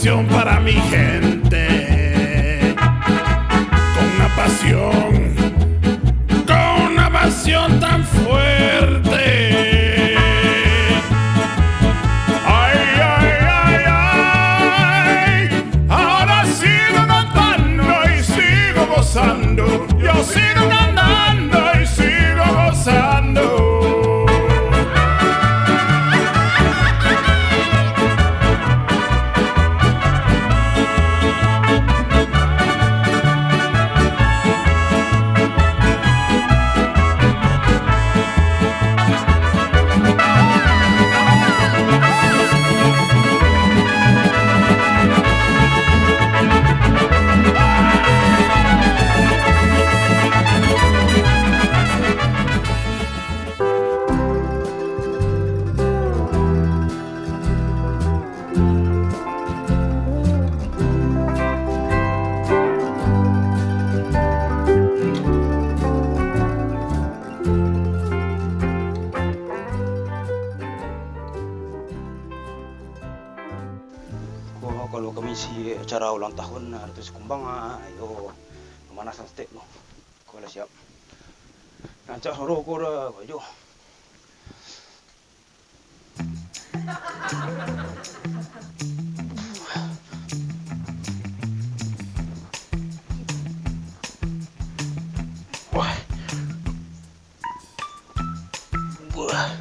canción para mi gente, con una pasión tan fuerte. Ay, ay, ay, ay, ahora sigo cantando y sigo gozando, yo sigo cantando y sigo gozando. Kalau kami si acara ulang tahun itu si Kumbang, ayo pemanasan stek lo. Kau dah siap. Ngancak suruh kau dah, kau jo. Wah. Wah.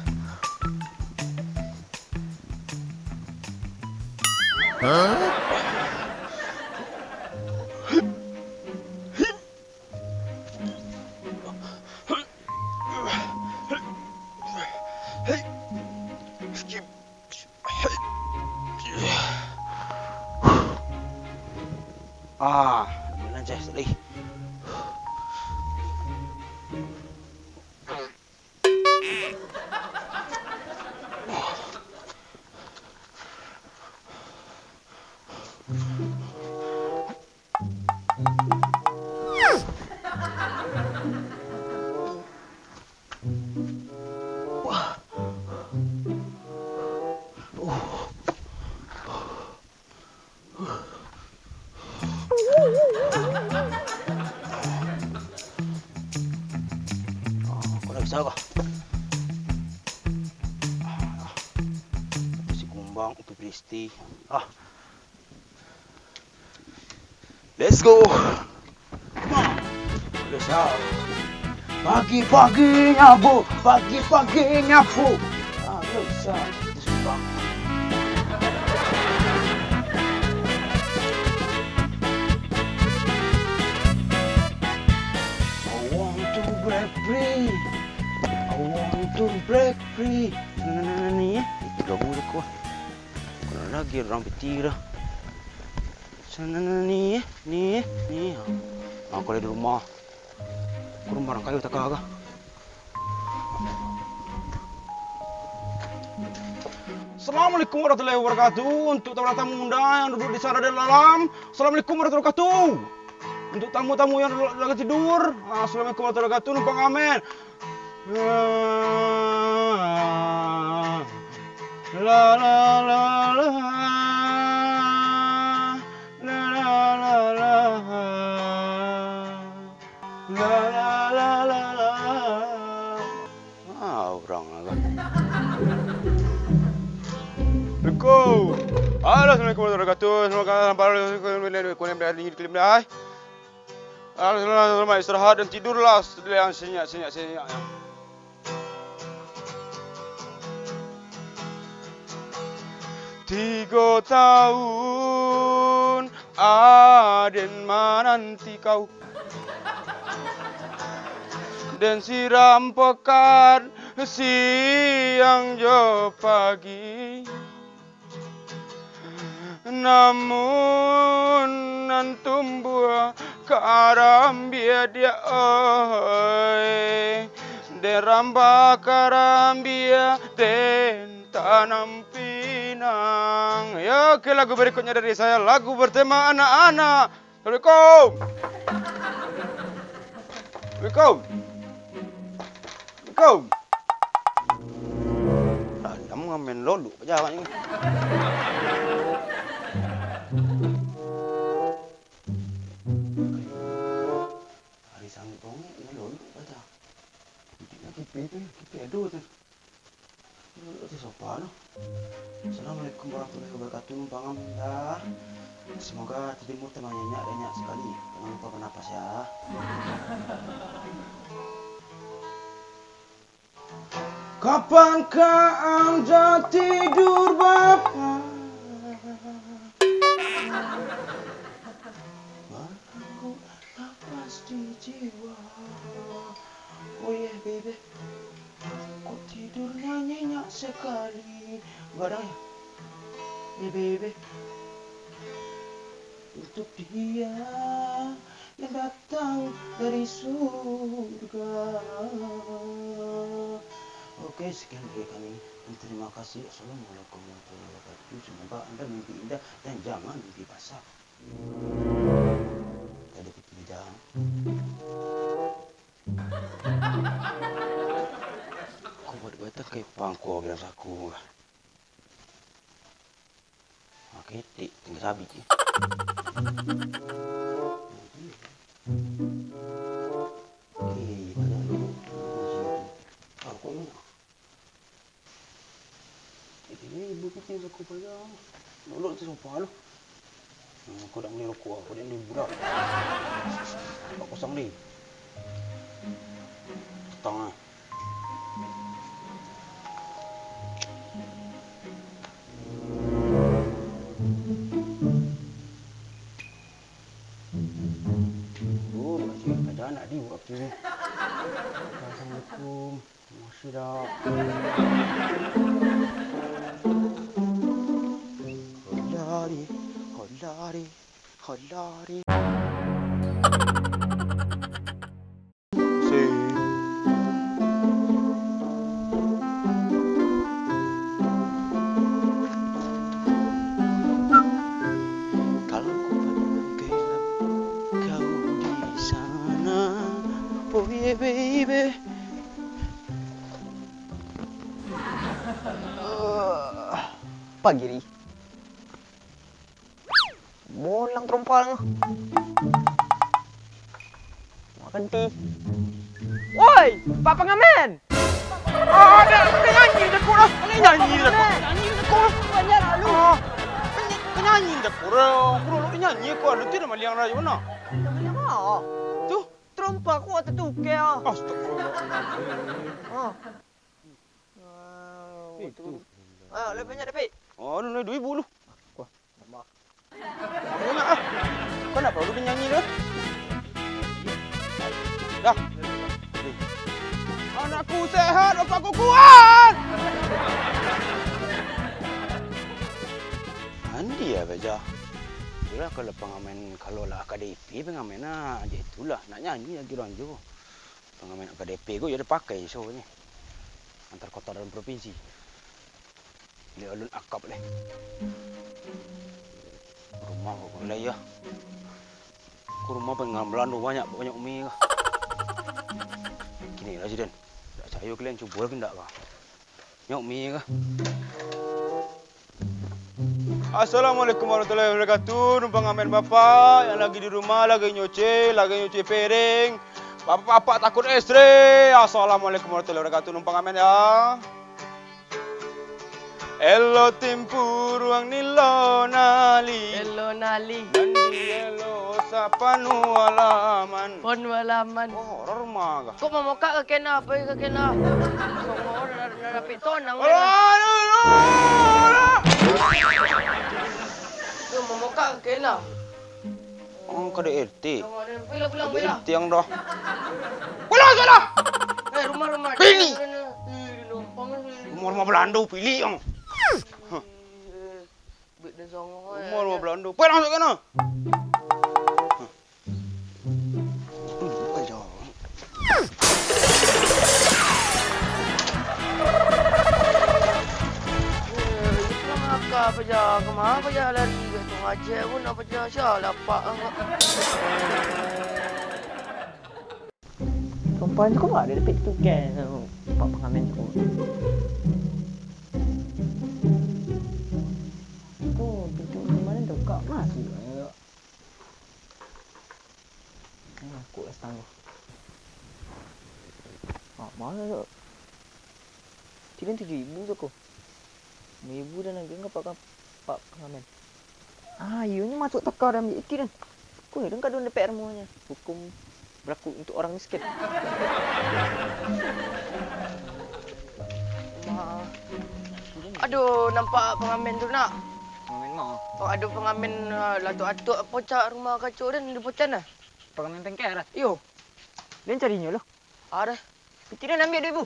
Hah? Bilang je sedih. Kau dah bisa kah? Si Kumbang, Upi Pristi. Let's go. Udah siap. Pagi-paginya bu, pagi-paginya bu. Udah bisa. Kumbang. I want to break free. Ni itu lagu aku. Kalau lagi orang petir. Sana ni. Aku ada di rumah. Aku rumah orang kayu tak kagak. Assalamualaikum warahmatullahi wabarakatuh. Untuk tamu-tamu muda yang duduk di sana dan dalam. Assalamualaikum warahmatullahi wabarakatuh. Untuk tamu-tamu yang lagi tidur, assalamualaikum warahmatullahi wabarakatuh, numpang amin. La la la la la la la la la la la la. Orang agak. Assalamualaikum. Assalamualaikum warahmatullahi wabarakatuh. Semoga sampai ke selamat istirahat dan tidurlah yang senyap. 3 tahun Aden menanti kau dan siram pekan siang jo pagi, namun antum buah karambia dia oi deramba karambia den tanam pinang. Ya, oke, lagu berikutnya dari saya, lagu bertema anak-anak. Assalamualaikum. Kamu ngamen lolu aja ini. Itu pedo tu. Itu sopan. Assalamualaikum warahmatullahi wabarakatuh. Numpang dah. Semoga timur temanya banyak sekali. Jangan lupa bernapas ya. Kapankah Anda tidur Bapak? Baru napas di jiwa. Oh yeah baby, kok tidurnya nyenyak sekali. Gadang ya? Yeah baby, untuk dia yang datang dari surga. Oke, sekian dari kami. Dan terima kasih. Assalamualaikum warahmatullahi wabarakatuh. Semoga Anda mimpi indah dan jangan mimpi basah. Tadi pipi jangan. Kau buat kayak pangko bilang saku. Oke, tinggal sabit ya. Ibu kita yang aku payah. Nolak tu sopa lu. Aku dah beli rokok aku, dia ni budak. Tak kosong ni. Petang lah. Makcik ada anak dia buat ni. Assalamualaikum. Masih dah. Hodari. Kalau ku pandang gelap kau di sana, oh yeah baby. Pagi ni. Bolang terompang. Makan ti. Woi, Pak Pengamen. Ada penyanyi dekat dah. Penyanyi dekat. Banyak lalu. Penyanyi dekat. Kurang lu penyanyi kau ada tidak maliang raya mana? Namanya apa? Tu. Terompak kuat tertuke ah. Astagfirullahaladzim. Itu. Ayo, lebih banyak dapat. Oh, lu 2,000 lu. Wah, tambah. Banyak ah. Kau nak perlu penyanyi dah. Dah. Anakku sehat, bapakku kuat. Andi ya baca. Itulah kalau pengamen kalau lah KDP pengamen aja itulah nak nyanyi lagi orang jo. Pengamen KDP gue jadi pakai show-nya. Antar kota dan provinsi. Dia alun akap leh. Rumah kau leh ya. Ku rumah pengen Belanda banyak umi kah. Kini lah Jiden. Tak percaya kalian cuba lagi tak kah? Banyak umi kah? Assalamualaikum warahmatullahi wabarakatuh. Numpang amen bapak yang lagi di rumah lagi nyuci piring. Bapak takut istri. Assalamualaikum warahmatullahi wabarakatuh. Numpang amen ya. Elo timpu ruang nilo nali. Hello Nali. Nandi elo sapanu alaman. Pon walaman. Oh, horor mah. Kok mau muka ke kena apa ke kena? Semua orang dah dapat tonang. Kau mau muka ke kena? Oh, kada RT. Pulang. RT yang dah. Pulang sana. Rumah. Pilih. Numpang. Rumah Belanda pilih yang. Dan songo. Rumah Belanda. Pulang sana. Apa je? Kemana apa je lari ke tu ngajar pun apa je? Syah pak. Perempuan tu kau ada dapat tu kan? Pak pengamen tu. Oh, pintu mana tu kak masuk. Aku lah setengah. Mana tu? Kirain 7.000 tu kau. 5.000 dah nak enggak pak pengamen. Iunya masuk teka dan ambil ikan. Kau ni kan DPR semuanya. Hukum berlaku untuk orang miskin. Aduh, nampak pengamen tu nak. Pengamen mau. Oh, ada pengamen latuk-atuk pocak rumah kacau dan di pocan dah. Pengamen tengker lah. Yo. Dia carinya loh. Ada. Kita nak ambil dia ibu.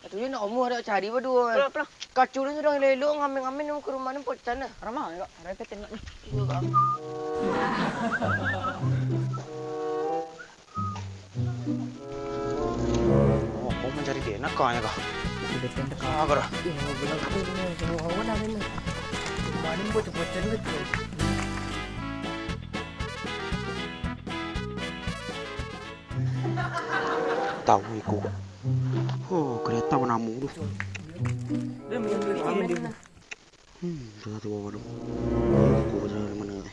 Katanya nak omong ada cari berdua. Pelan. Kacau dia sudah elok ngamen-ngamen ke rumah ni pocan dah. Ramah enggak? Repetin enggak ni? Yo kak. Oh, kau mencari dia nak kau ya kah? Depan teka. Kau dah. Bilang aku ni semua orang dah memang. Kemarin buat pocan betul. Tahu iku. Oh, kereta menamu tu. Dia mengambil ikan dia. Jangan tu bawa dong. Aku berjalan mana ni?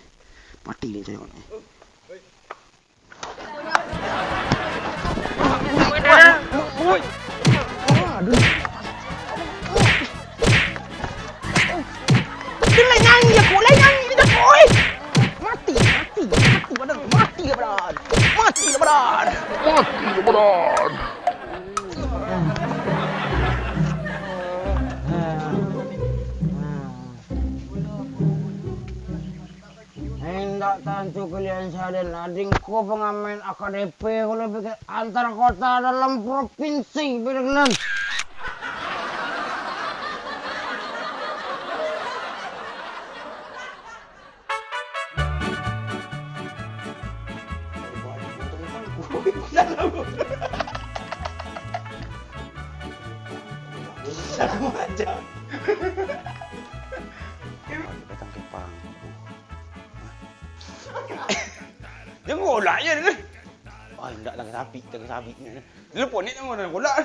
Mati ni saya ni. Oi. Aduh. Dia nyanyi aku, nyanyi dia oi. Mati badan. Mati badan. Hendak tantu kalian sadar adingku pengamen AKDP kalau pikir antar kota dalam provinsi berenang. Sama aja. Datang ke pangku. Dia ngolak je dengan. Oh, enggak tak sapi. Telepon ni tengok dah ngolak.